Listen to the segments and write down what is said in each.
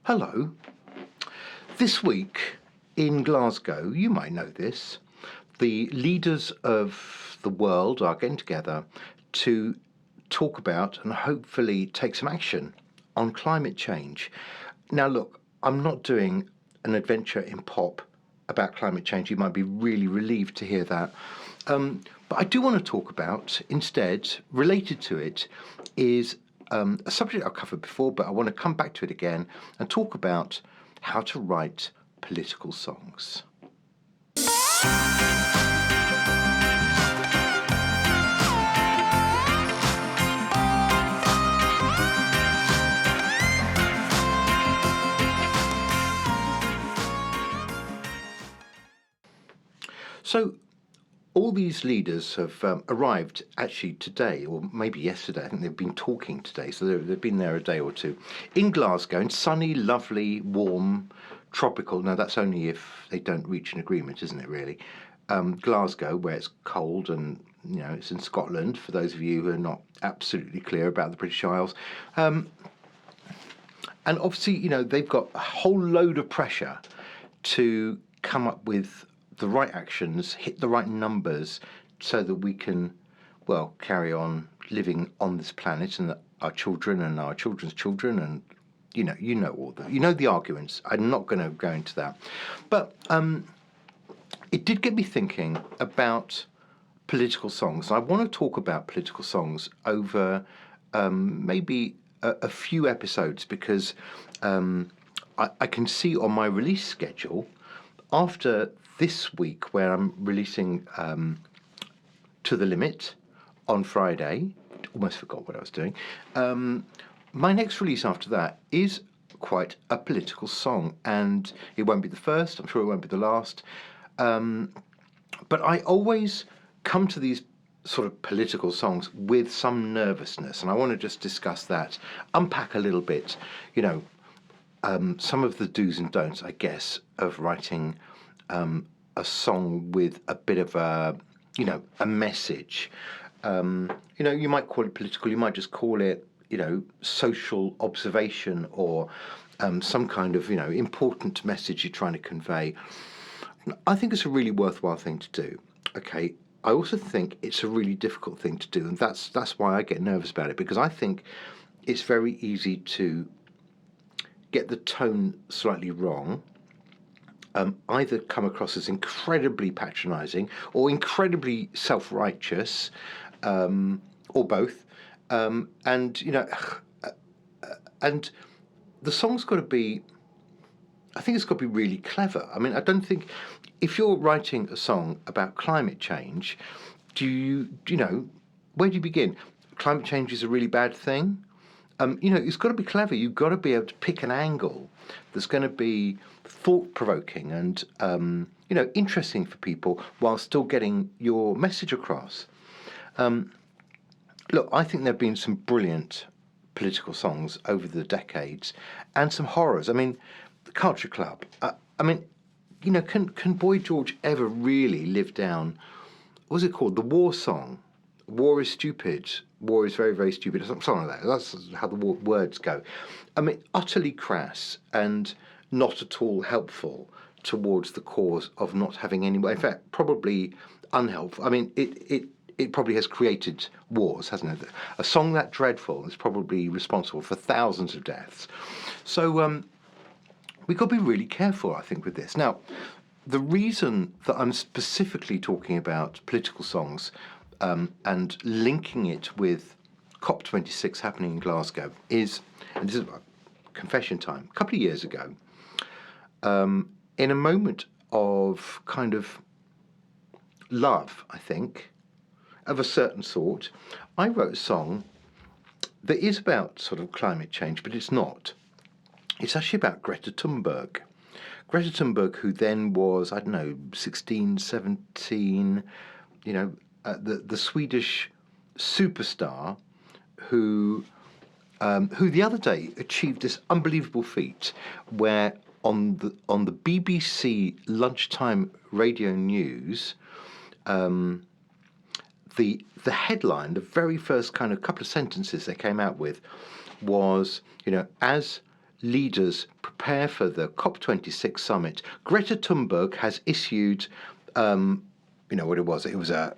Hello. This week in Glasgow, you might know this, the leaders of the world are getting together to talk about and hopefully take some action on climate change. Now, look, I'm not doing an adventure in pop about climate change. You might be really relieved to hear that. But I do want to talk about, instead, related to it, is a subject I've covered before, but I want to come back to it again and talk about how to write political songs. So, all these leaders have arrived actually today, or maybe yesterday. I think they've been talking today, so they've been there a day or two, in Glasgow, in sunny, lovely, warm, tropical. Now, that's only if they don't reach an agreement, isn't it, really? Glasgow, where it's cold and, it's in Scotland, for those of you who are not absolutely clear about the British Isles. And obviously, they've got a whole load of pressure to come up with the right actions, hit the right numbers, so that we can, carry on living on this planet, and that our children and our children's children, and the arguments. I'm not going to go into that, but it did get me thinking about political songs. I want to talk about political songs over maybe a few episodes, because I can see on my release schedule after this week, where I'm releasing To the Limit on Friday, almost forgot what I was doing, my next release after that is quite a political song, and it won't be the first, I'm sure it won't be the last, but I always come to these sort of political songs with some nervousness, and I want to just discuss that, unpack a little bit, some of the do's and don'ts, I guess, of writing a song with a bit of a message. You might call it political, you might just call it, social observation, or some kind of, important message you're trying to convey. I think it's a really worthwhile thing to do. Okay. I also think it's a really difficult thing to do, and that's why I get nervous about it, because I think it's very easy to get the tone slightly wrong, either come across as incredibly patronising or incredibly self-righteous, or both, and the song's got to be, I think it's got to be really clever. I mean, I don't think, if you're writing a song about climate change, where do you begin? Climate change is a really bad thing. It's got to be clever. You've got to be able to pick an angle that's going to be thought-provoking and, interesting for people, while still getting your message across. Look, I think there have been some brilliant political songs over the decades, and some horrors. I mean, the Culture Club. Can Boy George ever really live down, what was it called? The war song. War is stupid. War is very, very stupid. Something like that. That's how the words go. I mean, utterly crass and not at all helpful towards the cause of not having any. In fact, probably unhelpful. I mean, it probably has created wars, hasn't it? A song that dreadful is probably responsible for thousands of deaths. So we've got to be really careful, I think, with this. Now, the reason that I'm specifically talking about political songs and linking it with COP26 happening in Glasgow is, and this is confession time, a couple of years ago, in a moment of kind of love, I think, of a certain sort, I wrote a song that is about sort of climate change, but it's not. It's actually about Greta Thunberg. Greta Thunberg, who then was, 16, 17, the Swedish superstar who the other day achieved this unbelievable feat where on the BBC lunchtime radio news, the headline, the very first kind of couple of sentences they came out with was, as leaders prepare for the COP26 summit, Greta Thunberg has issued, you know what it was? It was a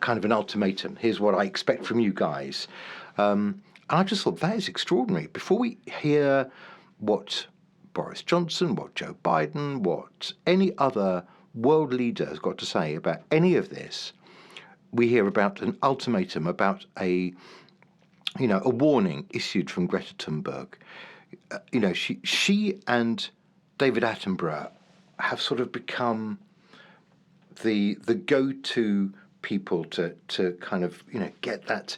kind of an ultimatum. Here's what I expect from you guys. And I just thought that is extraordinary. Before we hear what Boris Johnson, what Joe Biden, what any other world leader has got to say about any of this, we hear about an ultimatum, about a warning issued from Greta Thunberg. She and David Attenborough have sort of become the go-to people to kind of get that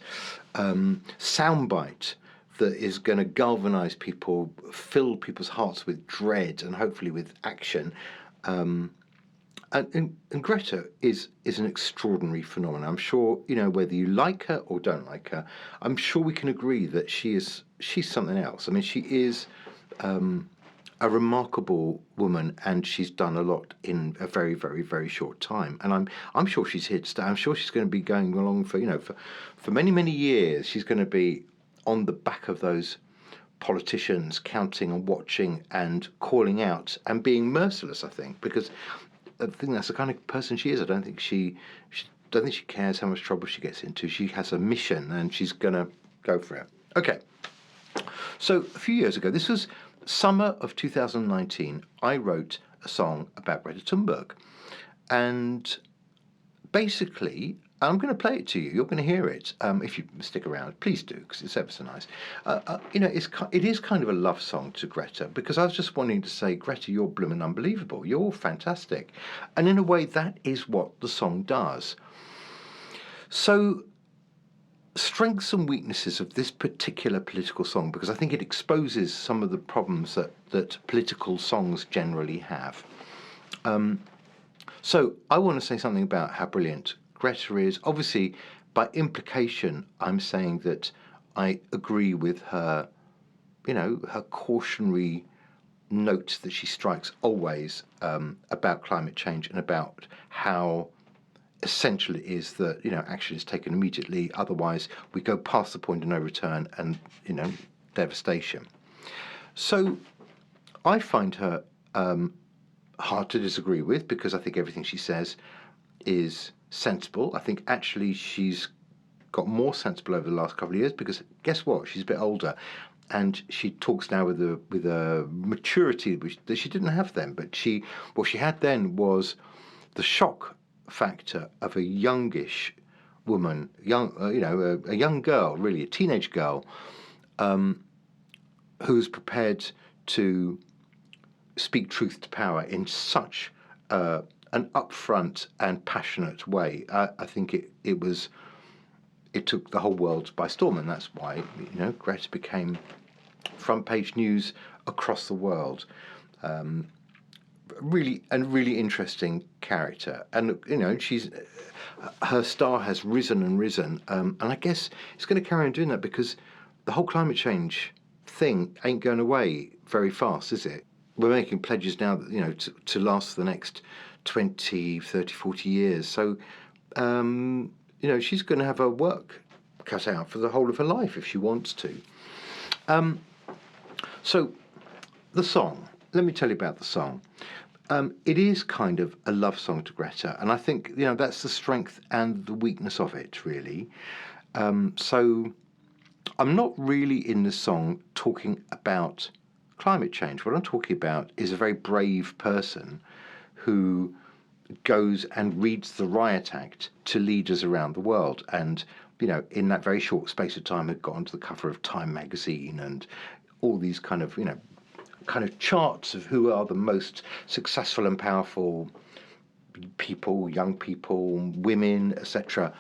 soundbite that is going to galvanise people, fill people's hearts with dread and hopefully with action. And Greta is an extraordinary phenomenon. I'm sure, whether you like her or don't like her, I'm sure we can agree that she's something else. I mean, she is a remarkable woman, and she's done a lot in a very, very, very short time. And I'm sure she's here to stay. I'm sure she's going to be going along for many, many years. She's going to be on the back of those politicians, counting and watching and calling out and being merciless, I think, because I think that's the kind of person she is. I don't think she cares how much trouble she gets into. She has a mission, and she's going to go for it. Okay. So a few years ago, this was summer of 2019, I wrote a song about Greta Thunberg. And basically, I'm going to play it to you. You're going to hear it. If you stick around, please do, because it's ever so nice. It is kind of a love song to Greta, because I was just wanting to say, Greta, you're blooming unbelievable. You're fantastic. And in a way, that is what the song does. So, strengths and weaknesses of this particular political song, because I think it exposes some of the problems that political songs generally have. So I want to say something about how brilliant Greta is. Obviously, by implication, I'm saying that I agree with her, her cautionary notes that she strikes always about climate change and about how essential it is that action is taken immediately. Otherwise, we go past the point of no return and devastation. So I find her hard to disagree with, because I think everything she says is sensible. I think actually she's got more sensible over the last couple of years, because guess what? She's a bit older, and she talks now with a maturity that she didn't have then. But what she had then was the shock factor of a youngish woman, a young girl, really a teenage girl, who's prepared to speak truth to power in such an upfront and passionate way. I think it took the whole world by storm, and that's why Greta became front page news across the world. Really interesting character, and her star has risen and risen, and I guess it's going to carry on doing that, because the whole climate change thing ain't going away very fast, is it? We're making pledges now that to last for the next 20, 30, 40 years. So she's going to have her work cut out for the whole of her life if she wants to. So the song. Let me tell you about the song. It is kind of a love song to Greta, and I think that's the strength and the weakness of it, really. So I'm not really in the song talking about climate change. What I'm talking about is a very brave person who goes and reads the Riot Act to leaders around the world, and in that very short space of time had got onto the cover of Time magazine and all these kind of charts of who are the most successful and powerful people, young people, women, etc.,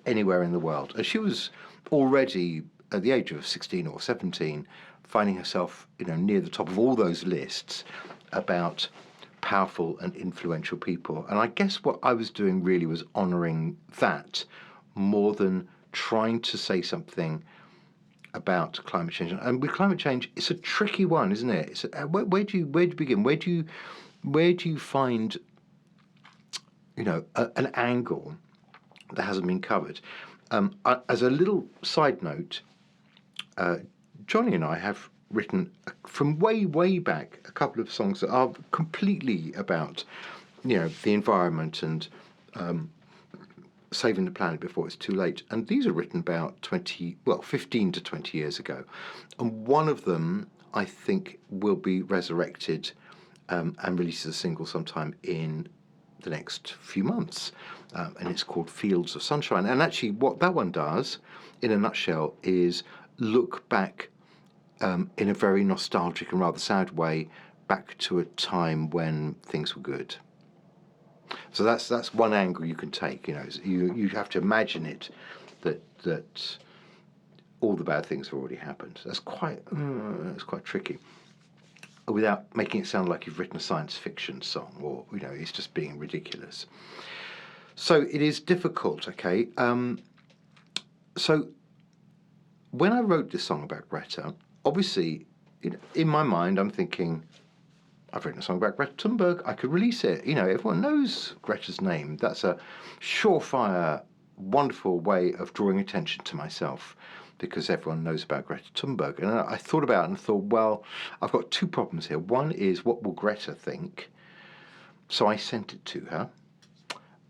anywhere in the world. And she was already at the age of 16 or 17 finding herself near the top of all those lists about powerful and influential people. And I guess what I was doing really was honouring that more than trying to say something about climate change. And with climate change, it's a tricky one, isn't it? It's where do you begin? Where do you find an angle that hasn't been covered? As a little side note, Johnny and I have written from way back a couple of songs that are completely about, the environment and saving the planet before it's too late. And these are written about 15 to 20 years ago. And one of them, I think, will be resurrected and released as a single sometime in the next few months. And it's called Fields of Sunshine. And actually, what that one does, in a nutshell, is look back in a very nostalgic and rather sad way back to a time when things were good. So that's one angle you can take. You have to imagine it that all the bad things have already happened. That's quite tricky, without making it sound like you've written a science fiction song, or it's just being ridiculous. So it is difficult. Okay. So when I wrote this song about Greta, obviously, in my mind, I'm thinking, I've written a song about Greta Thunberg. I could release it. Everyone knows Greta's name. That's a surefire, wonderful way of drawing attention to myself, because everyone knows about Greta Thunberg. And I thought about it and thought, well, I've got two problems here. One is, what will Greta think? So I sent it to her,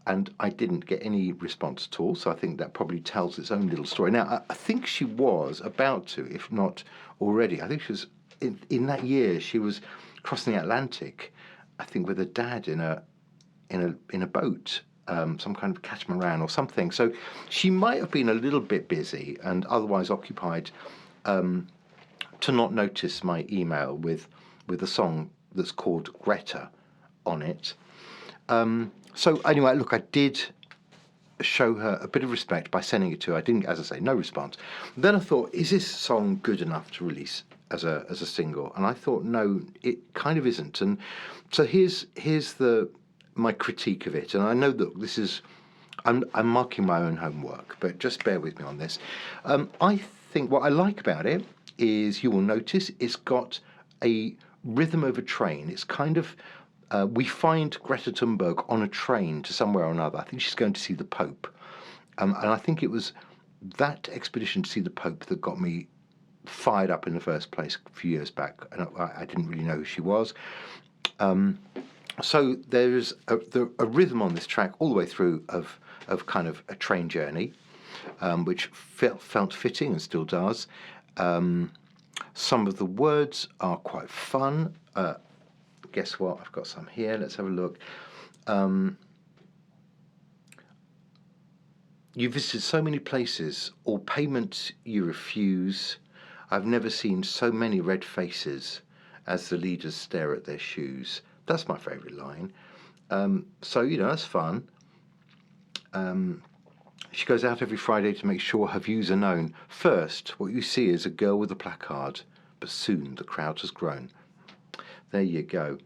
and I didn't get any response at all. So I think that probably tells its own little story. Now, I think she was about to, if not already. I think she was in that year. She was crossing the Atlantic, I think, with her dad in a boat, some kind of catamaran or something. So she might have been a little bit busy and otherwise occupied to not notice my email with a song that's called Greta on it. So anyway, look, I did show her a bit of respect by sending it to her. I didn't, as I say, no response. Then I thought, is this song good enough to release as a single? And I thought, no, it kind of isn't. And so here's my critique of it. And I know that this is, I'm marking my own homework, but just bear with me on this. I think what I like about it is, you will notice, it's got a rhythm of a train. It's kind of, we find Greta Thunberg on a train to somewhere or another. I think she's going to see the Pope. And I think it was that expedition to see the Pope that got me fired up in the first place a few years back. And I didn't really know who she was. So there's a rhythm on this track all the way through of kind of a train journey, which felt fitting and still does. Some of the words are quite fun. Guess what? I've got some here. Let's have a look. You visited so many places, all payment you refuse. I've never seen so many red faces as the leaders stare at their shoes. That's my favourite line. So, that's fun. She goes out every Friday to make sure her views are known. First, what you see is a girl with a placard, but soon the crowd has grown. There you go.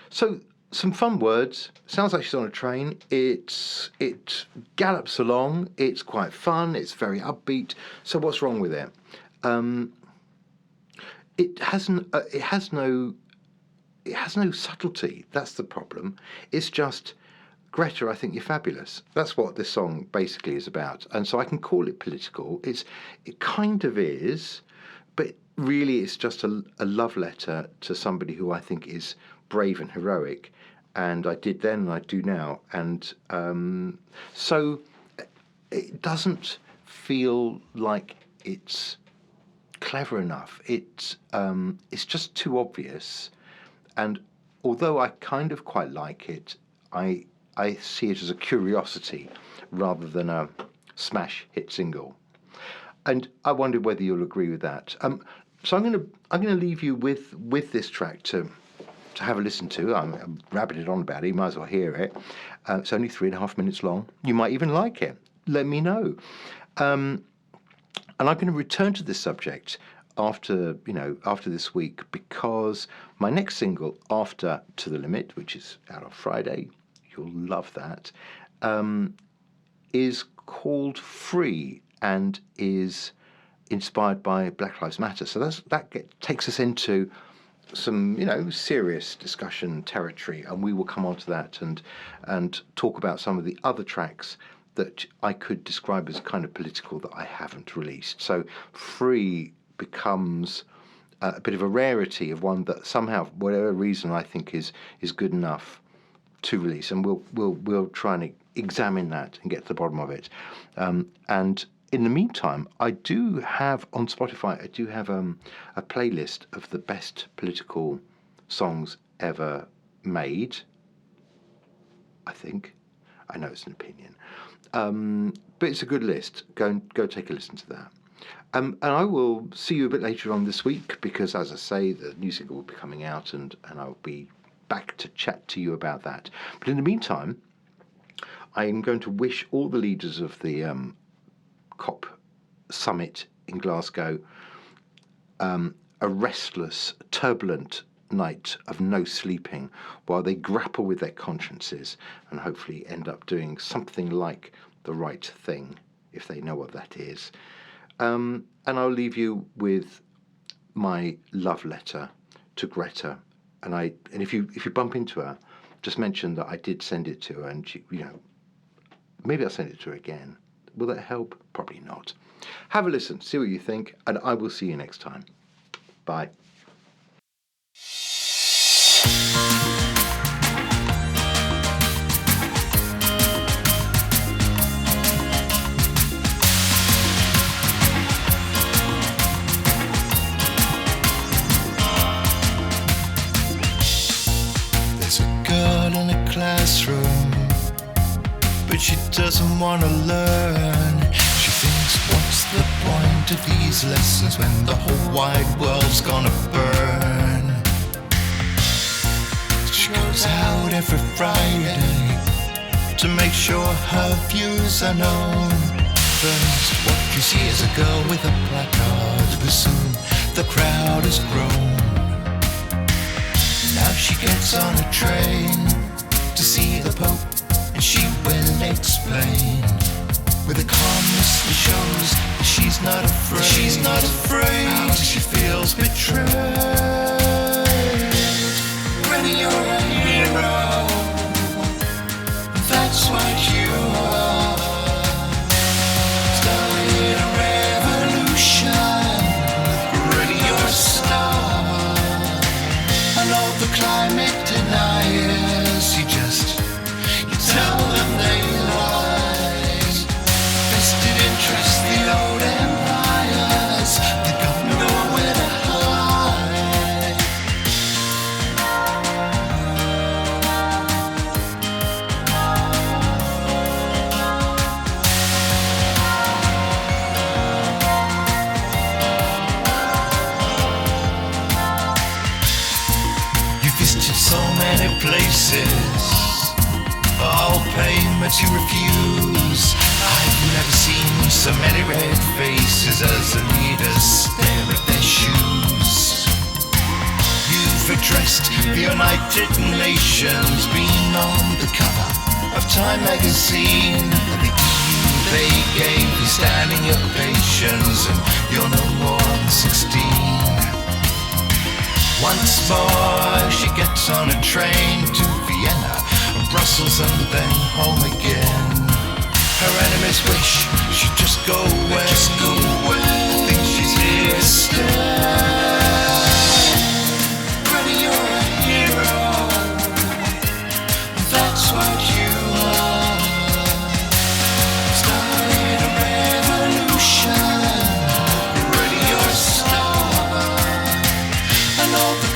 So some fun words. Sounds like she's on a train. It gallops along. It's quite fun. It's very upbeat. So what's wrong with it? It has no subtlety. That's the problem. It's just, Greta, I think you're fabulous. That's what this song basically is about. And so I can call it political. It kind of is, but really it's just a love letter to somebody who I think is brave and heroic. And I did then and I do now. And so it doesn't feel like it's clever enough. It's just too obvious. And although I kind of quite like it, I see it as a curiosity rather than a smash hit single. And I wonder whether you'll agree with that. So I'm gonna leave you with this track to have a listen to. I'm rabbiting on about it. You might as well hear it. It's only 3.5 minutes long. You might even like it. Let me know. And I'm going to return to this subject after this week, because my next single, after To the Limit, which is out on Friday, you'll love that, is called Free and is inspired by Black Lives Matter. So that takes us into some serious discussion territory, and we will come on to that and talk about some of the other tracks that I could describe as kind of political that I haven't released. So Free becomes a bit of a rarity of one that somehow, for whatever reason, I think is good enough to release, and we'll try and examine that and get to the bottom of it. And in the meantime, I do have on Spotify, I do have a playlist of the best political songs ever made. I think, I know it's an opinion, but it's a good list. Go take a listen to that. And I will see you a bit later on this week because, as I say, the new single will be coming out, and I'll be back to chat to you about that. But in the meantime, I am going to wish all the leaders of the COP summit in Glasgow a restless, turbulent night of no sleeping while they grapple with their consciences and hopefully end up doing something like the right thing, if they know what that is. And I'll leave you with my love letter to Greta. And if you bump into her, just mention that I did send it to her, and she, maybe I'll send it to her again. Will that help? Probably not. Have a listen, see what you think, and I will see you next time. Bye. Classroom, but she doesn't want to learn. She thinks, what's the point of these lessons when the whole wide world's gonna burn? She goes out every Friday to make sure her views are known. First, what you see is a girl with a placard, but soon the crowd has grown. Now she gets on a train to see the Pope, and she will explain with a calmness that shows that she's not afraid. She's not afraid. How she feels betrayed. Greta, you're a hero. That's what you are. Started a revolution. Greta, you're a star. And all the climate deniers, you tell them they lies. Vested interest, the old empires, they got nowhere to hide. You visited so many places, all payments you refuse. I've never seen so many red faces as the leaders stare at their shoes. You've addressed the United Nations, been on the cover of Time magazine. And the EU, they gave you standing ovations, and you're no more than 16. Once more she gets on a train to Vienna, Brussels, and then home again. Her enemies wish she'd just go away. Just go away. Think she's here to stay. Greta, you're a hero. That's what you are. Started a revolution. Greta, you're a star. And all the